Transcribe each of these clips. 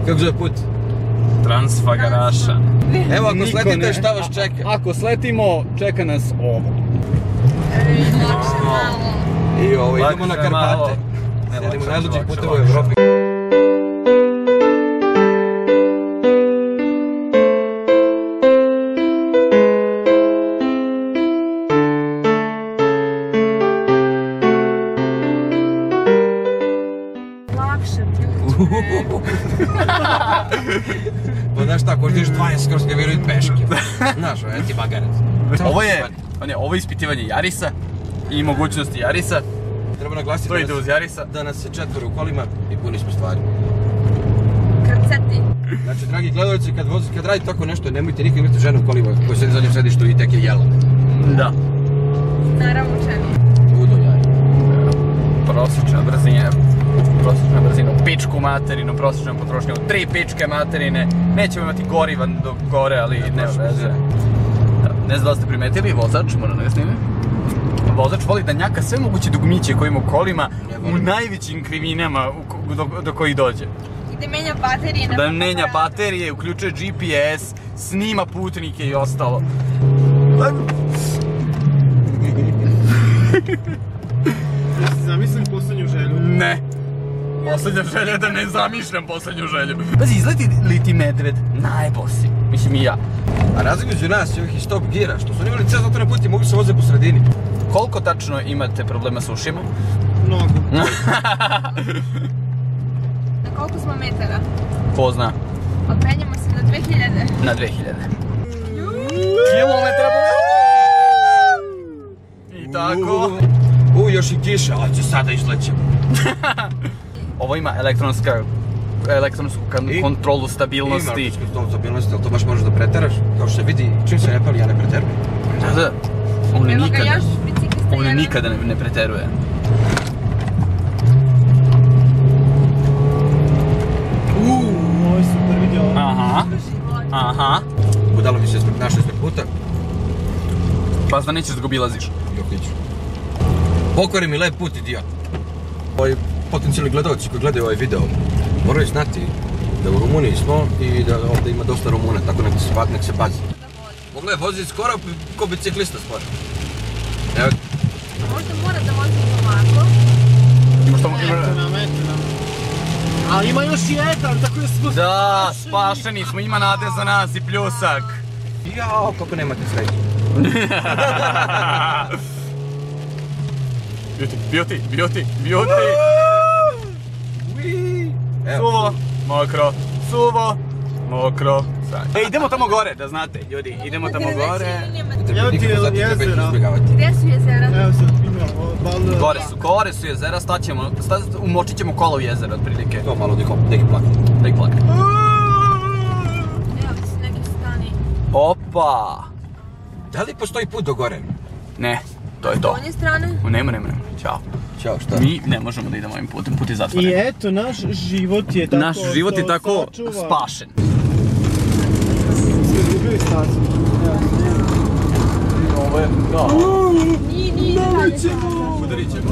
Kako zove put? Transfagaraša. Evo, ako sletite, šta vas čeka? Ako sletimo, čeka nas ovo. Lakše malo. I ovo, idemo na Karpate. Sjedimo najluđih puteva u Evropi. Pa znaš šta, ako ideš 20 skoro ga vjerujem peške. Znaš, ovo je ti bagarac. Ovo je ispitivanje Jarisa i mogućnosti Jarisa. Treba naglasiti To ide uz Jarisa. da nas je 4 u kolima i puni smo stvari. Krcati. Znači, dragi gledalci, kad radite tako nešto, nemojte nikad imati ženu u kolima koja sedi u zadnjem sedištu i tek je jela. Da. Naravno čemu. Ludo jaj. Prosječna brzina u pičku materinu, prosječna potrošnja u 3 pičke materine. Nećemo imati goriva do gore, ali nema veze. Ne znam da li ste primetili, vozač, moram da ga snimim. Vozač voli da njaka sve moguće dugmiće koje ima u kolima u najvećim krivinama do kojih dođe. I da menja baterije. Da menja baterije, uključuje GPS, snima putnike i ostalo. Zamislim posljednju želju. Ne. Posljednja želja je da ne zamišljam posljednju želju. Pazi, izleti li ti medved? Najbo si. Mislim i ja. A razlika među nas i ovih Stop Gira, što su oni imali cijel zatvoren put i mogli se voziti po sredini. Koliko tačno imate problema sa ušima? Mnogo. Na koliko smo metara? Ko zna? Openjamo se na 2000. Na 2000. Kilometra I tako. Još i kiša, ali će sada izlećemo. Ovo ima elektronsku kontrolu stabilnosti. Ima elektronsku kontrolu stabilnosti, ali to baš možeš da preteraš. Kao što se vidi, čim se ne pali, ja ne preterujem. Da. Evo ga još biciklista jedan. On nikada ne preteruje. Ovo je super video. Aha. Budalo mi se našao ispred puta. Pa zna nećeš da ga obilaziš. Jokiću. Pokvari mi lep put, idiot. Ovi potencijalni gledalci koji gledaju ovaj video moraju znati da u Rumuniji smo i da ovdje ima dosta Rumuna, tako nek se pazi. Pogledaj, vozi skoro ko biciklista sporo. Evo. Možda mora da vozi ovako. Eto nam. A ima još jedan, tako da smo Da, spašeni smo, ima nade za nas i pljusak. Jao, kako nemate sreće. Beauty. Evo. Suvo, mokro. Idemo tamo gore, da znate, ljudi, idemo tamo gore. Evo ti jezera. Gdje su jezera? Evo sad, ima Gore su jezera, umočit ćemo kola u jezera, otprilike. To malo neki plakne. Neki plakne. Evo su neki stani. Opa! Da li postoji put do gore? Ne, to je to. S donje strane? Nema. Ćao. Ćao, šta? Mi ne možemo da idemo ovim putem, put je zatvoren. I eto, naš život je tako... Naš život je tako spašen. Smo izgubili stazu. Ovo je, da. Nije dalje. Udarit ćemo.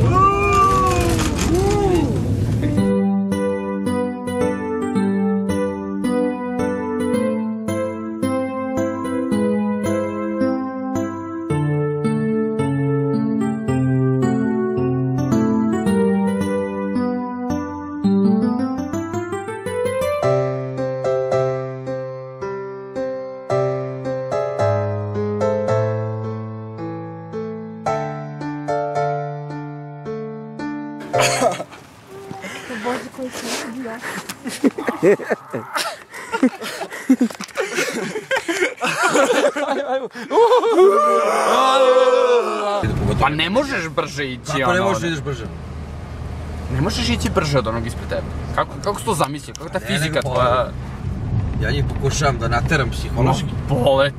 Bože, koji sam bio. Pa ne možeš brže ići, ono. Kako ne možeš da ideš brže? Ne možeš ići brže od onog ispred tebe. Kako si to zamislio? Kako ta fizika tvoja... Ja njih pokušavam da nateram psihološki. Bole.